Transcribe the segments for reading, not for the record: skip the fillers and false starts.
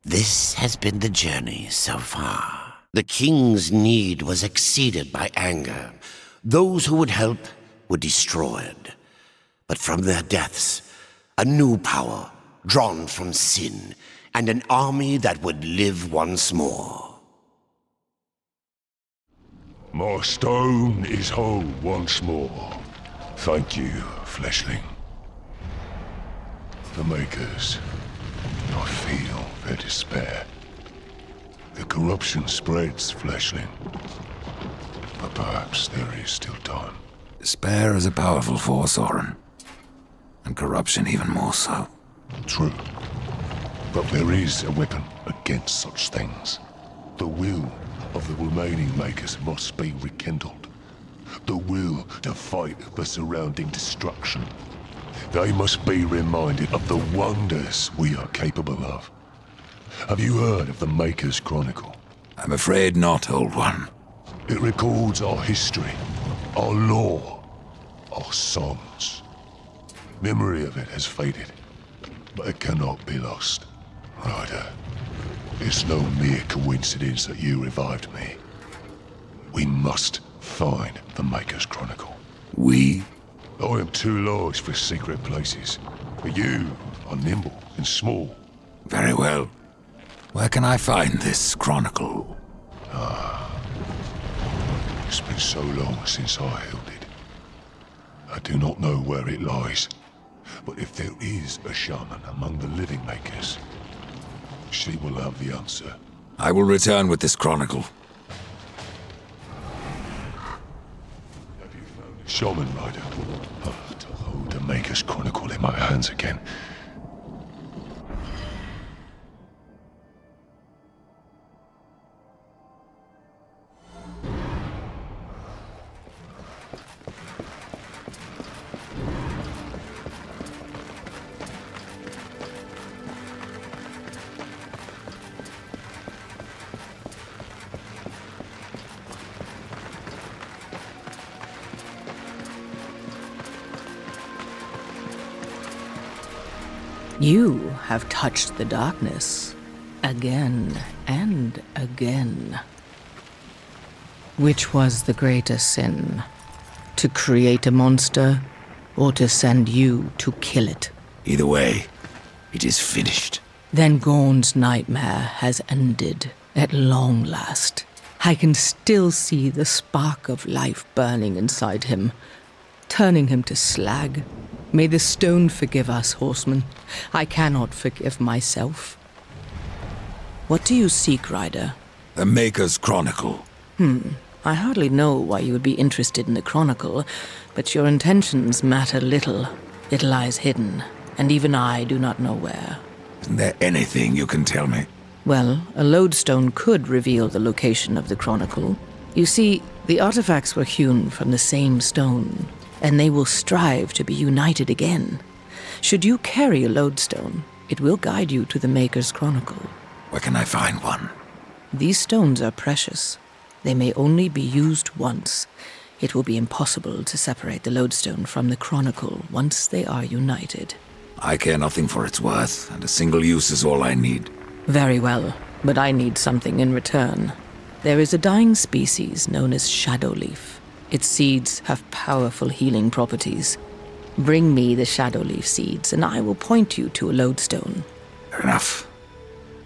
This has been the journey so far. The king's need was exceeded by anger. Those who would help were destroyed. But from their deaths, a new power, drawn from sin, and an army that would live once more. My stone is whole once more. Thank you, fleshling. The Makers, I feel their despair. The corruption spreads, fleshling. But perhaps there is still time. Despair is a powerful force, Orin. And corruption even more so. True. But there is a weapon against such things. The will of the remaining Makers must be rekindled. The will to fight the surrounding destruction. They must be reminded of the wonders we are capable of. Have you heard of the Maker's Chronicle? I'm afraid not, Old One. It records our history, our lore, our songs. Memory of it has faded, but it cannot be lost. Ryder, it's no mere coincidence that you revived me. We must find the Maker's Chronicle. We? I am too large for secret places, but you are nimble and small. Very well. Where can I find this chronicle? It's been so long since I held it. I do not know where it lies, but if there is a shaman among the living Makers, she will have the answer. I will return with this chronicle. Have you found a shaman, Ryder? To hold the Maker's Chronicle in my hands again. You have touched the darkness again and again. Which was the greater sin? To create a monster, or to send you to kill it? Either way, it is finished. Then Gorn's nightmare has ended at long last. I can still see the spark of life burning inside him, turning him to slag. May the stone forgive us, horseman. I cannot forgive myself. What do you seek, Ryder? The Maker's Chronicle. I hardly know why you would be interested in the Chronicle, but your intentions matter little. It lies hidden, and even I do not know where. Isn't there anything you can tell me? Well, a lodestone could reveal the location of the Chronicle. You see, the artifacts were hewn from the same stone, and they will strive to be united again. Should you carry a lodestone, it will guide you to the Maker's Chronicle. Where can I find one? These stones are precious. They may only be used once. It will be impossible to separate the lodestone from the Chronicle once they are united. I care nothing for its worth, and a single use is all I need. Very well, but I need something in return. There is a dying species known as Shadowleaf. Its seeds have powerful healing properties. Bring me the Shadowleaf seeds, and I will point you to a lodestone. Fair enough.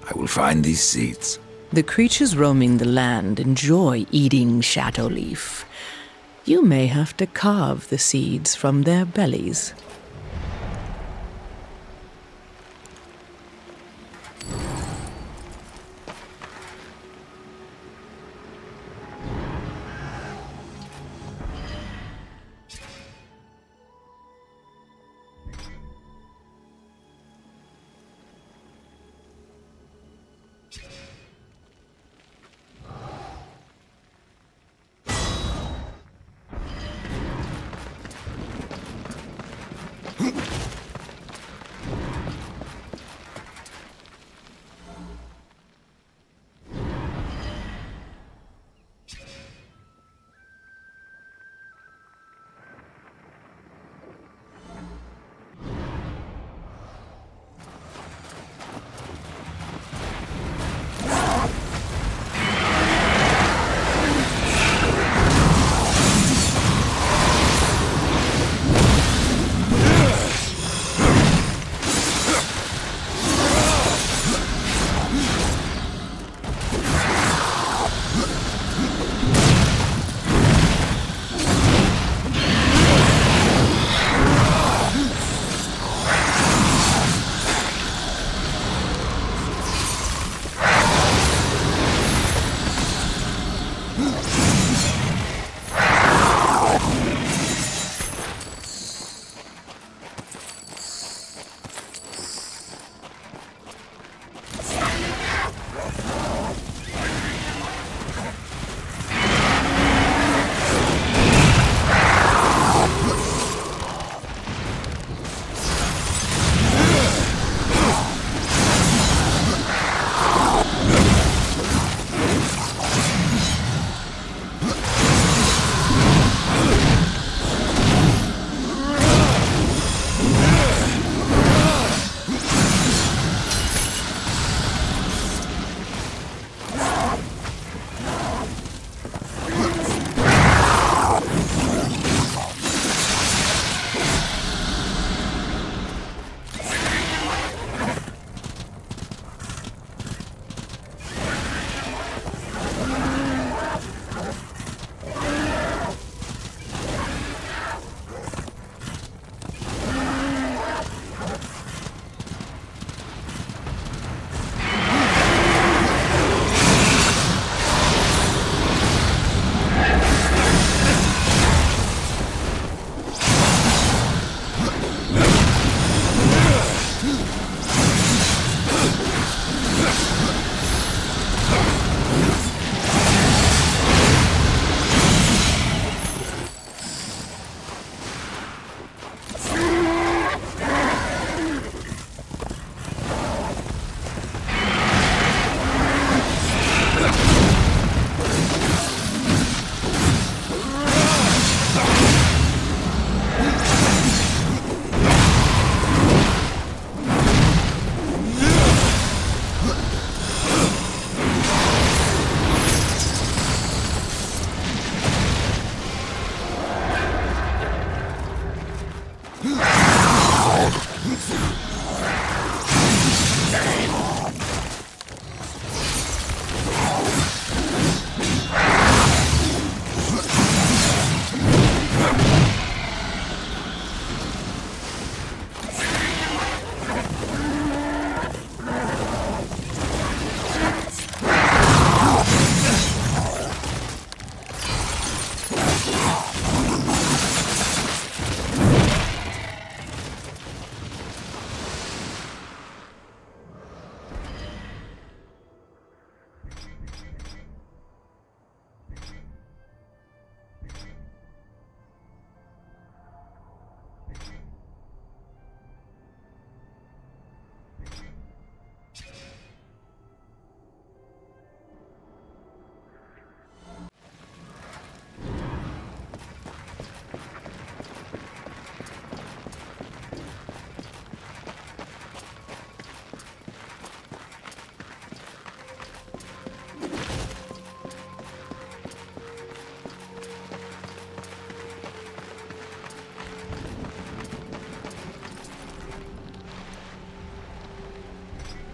I will find these seeds. The creatures roaming the land enjoy eating Shadowleaf. You may have to carve the seeds from their bellies.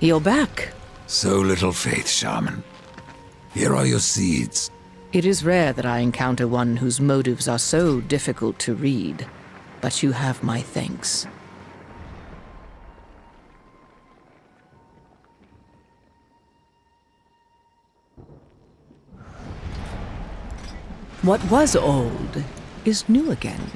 You're back. So little faith, Shaman. Here are your seeds. It is rare that I encounter one whose motives are so difficult to read, but you have my thanks. What was old is new again.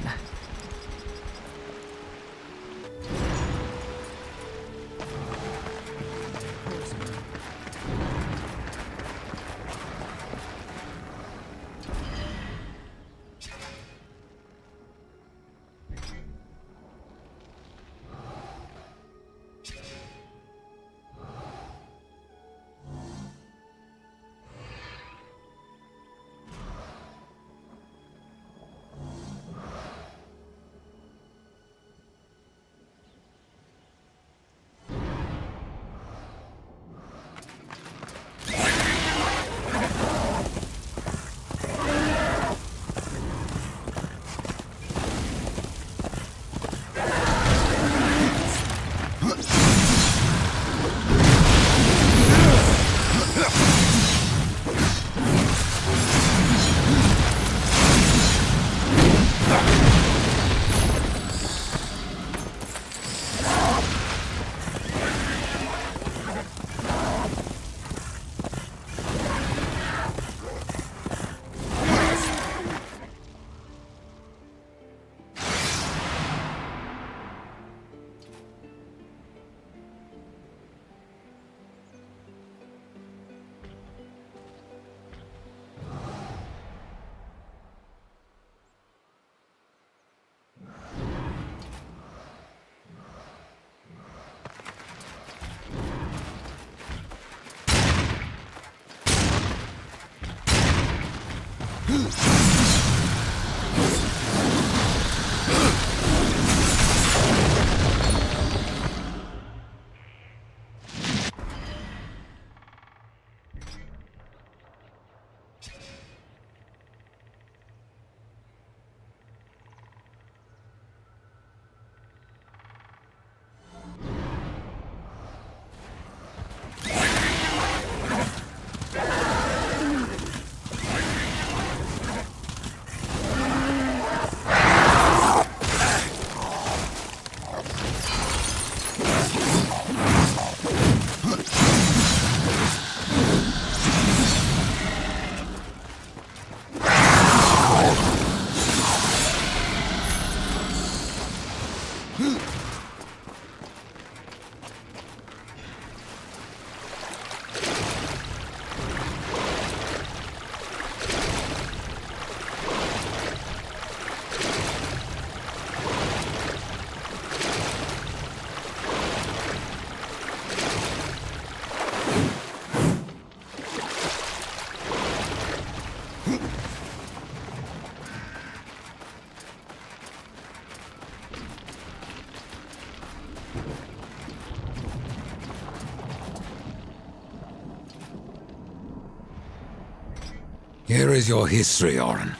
Here is your history, Orin.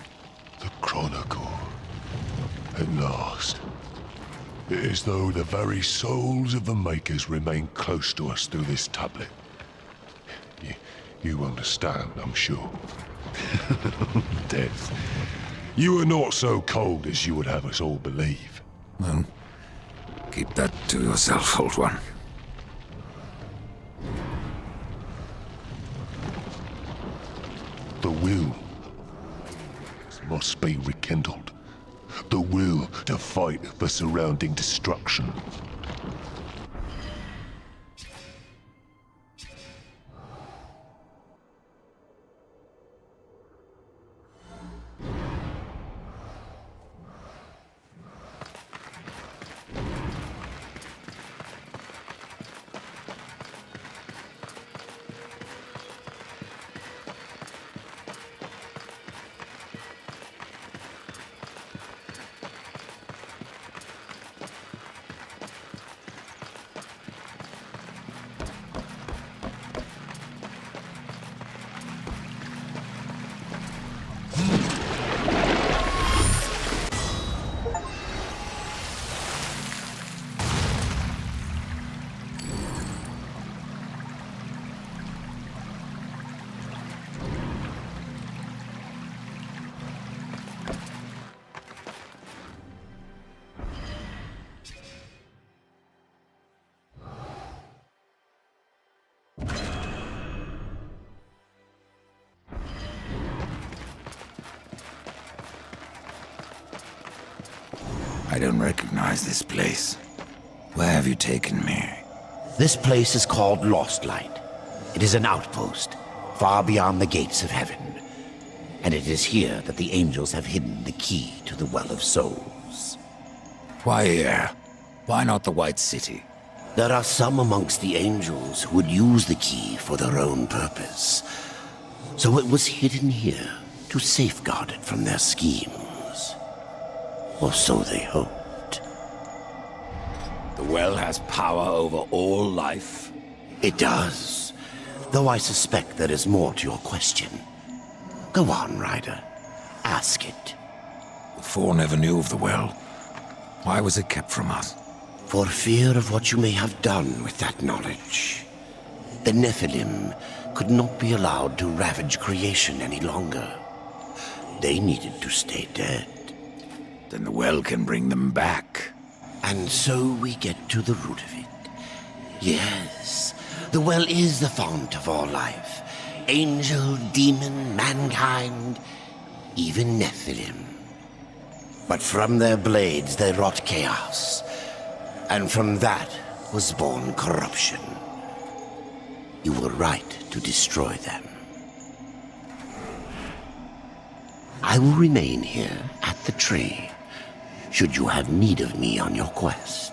The Chronicle. At last. It is though the very souls of the Makers remain close to us through this tablet. You understand, I'm sure. Death. You are not so cold as you would have us all believe. Well, keep that to yourself, old one. The will must be rekindled. The will to fight the surrounding destruction. I don't recognize this place. Where have you taken me? This place is called Lost Light. It is an outpost, far beyond the gates of heaven. And it is here that the angels have hidden the key to the Well of Souls. Why here? Why not the White City? There are some amongst the angels who would use the key for their own purpose. So it was hidden here to safeguard it from their schemes. Or so they hoped. The well has power over all life? It does. Though I suspect there is more to your question. Go on, Ryder. Ask it. The Four never knew of the well. Why was it kept from us? For fear of what you may have done with that knowledge. The Nephilim could not be allowed to ravage creation any longer. They needed to stay dead. Then the well can bring them back. And so we get to the root of it. Yes, the well is the font of all life. Angel, demon, mankind, even Nephilim. But from their blades they wrought chaos. And from that was born corruption. You were right to destroy them. I will remain here at the tree, should you have need of me on your quest.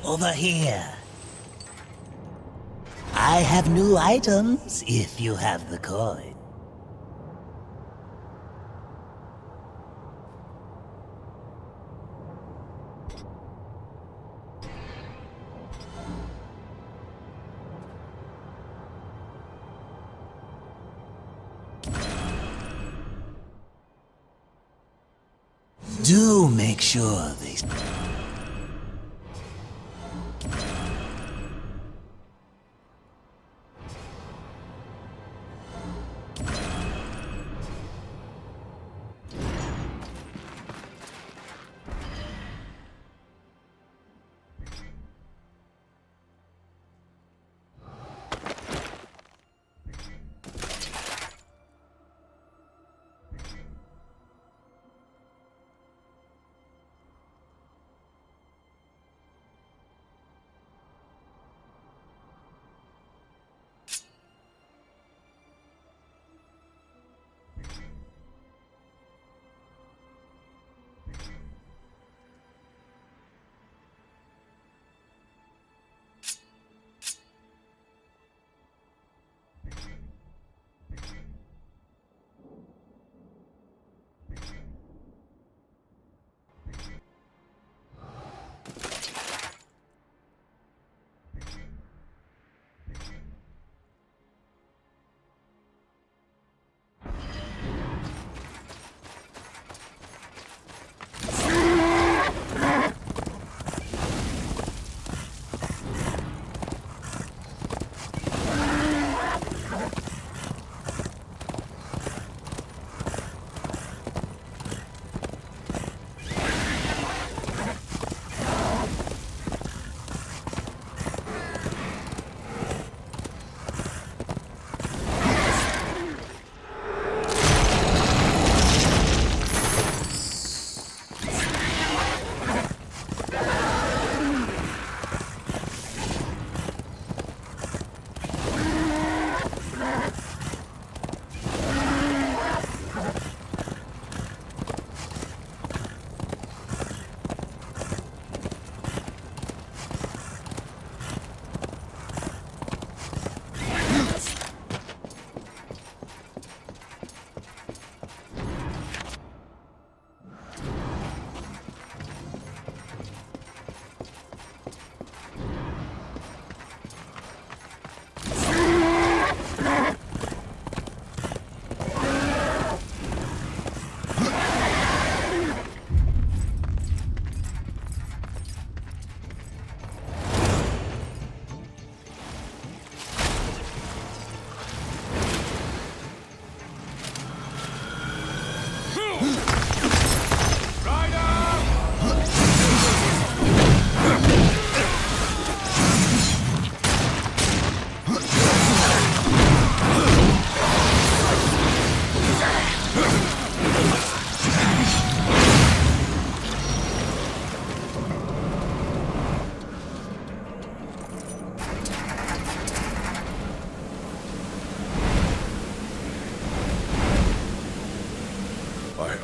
Over here. I have new items if you have the coin. Do make sure they...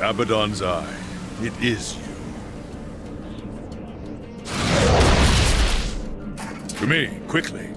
Abaddon's Eye, it is you. To me, quickly.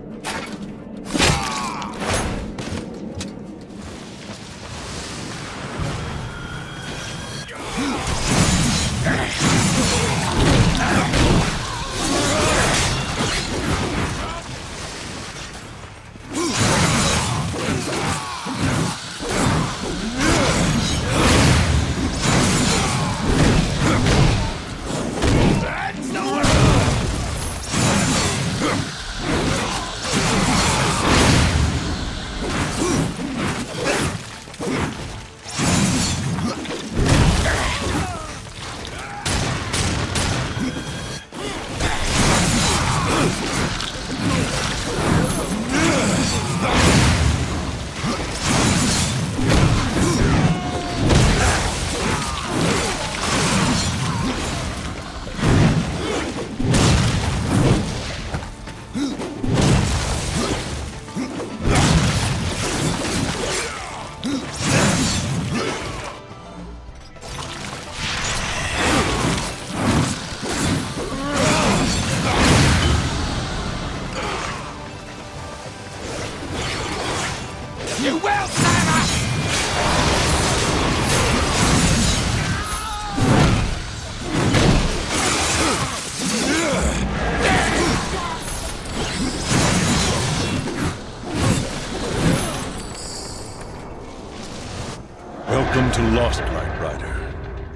Welcome to Lost Light, Rider.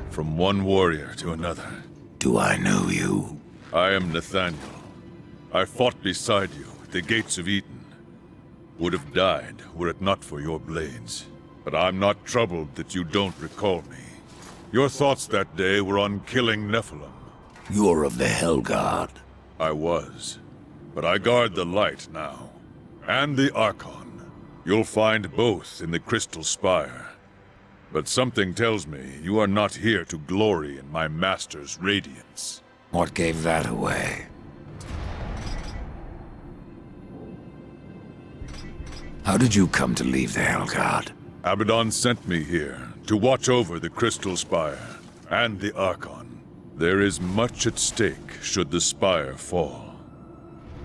From one warrior to another. Do I know you? I am Nathaniel. I fought beside you at the gates of Eden. Would have died were it not for your blades. But I'm not troubled that you don't recall me. Your thoughts that day were on killing Nephilim. You're of the Hellguard. I was. But I guard the light now. And the Archon. You'll find both in the Crystal Spire. But something tells me you are not here to glory in my master's radiance. What gave that away? How did you come to leave the Hellguard? Abaddon sent me here to watch over the Crystal Spire and the Archon. There is much at stake should the Spire fall.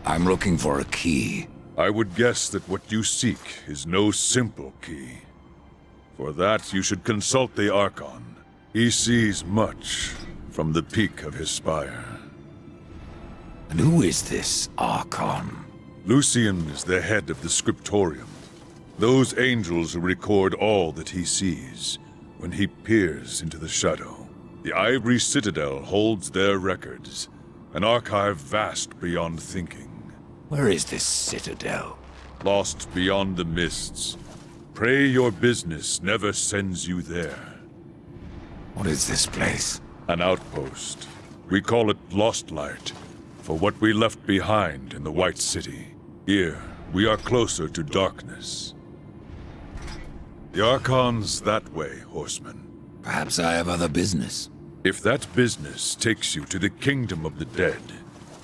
I'm looking for a key. I would guess that what you seek is no simple key. For that, you should consult the Archon. He sees much from the peak of his spire. And who is this Archon? Lucian is the head of the Scriptorium. Those angels who record all that he sees when he peers into the shadow. The Ivory Citadel holds their records, an archive vast beyond thinking. Where is this citadel? Lost beyond the mists. Pray your business never sends you there. What is this place? An outpost. We call it Lost Light, for what we left behind in the White City. Here, we are closer to darkness. The Archon's that way, Horseman. Perhaps I have other business. If that business takes you to the kingdom of the dead,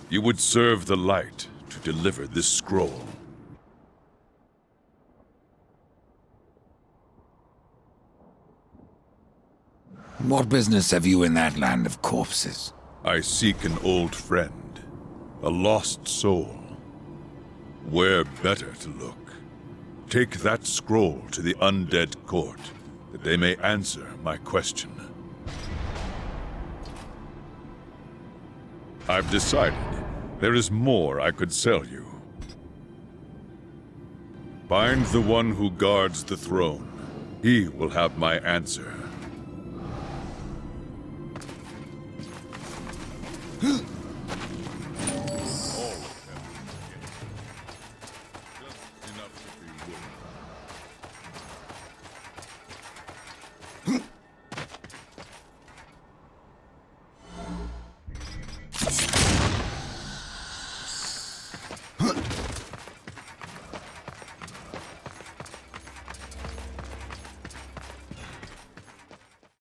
you would serve the light to deliver this scroll. What business have you in that land of corpses? I seek an old friend, a lost soul. Where better to look? Take that scroll to the undead court, that they may answer my question. I've decided there is more I could sell you. Find the one who guards the throne. He will have my answer.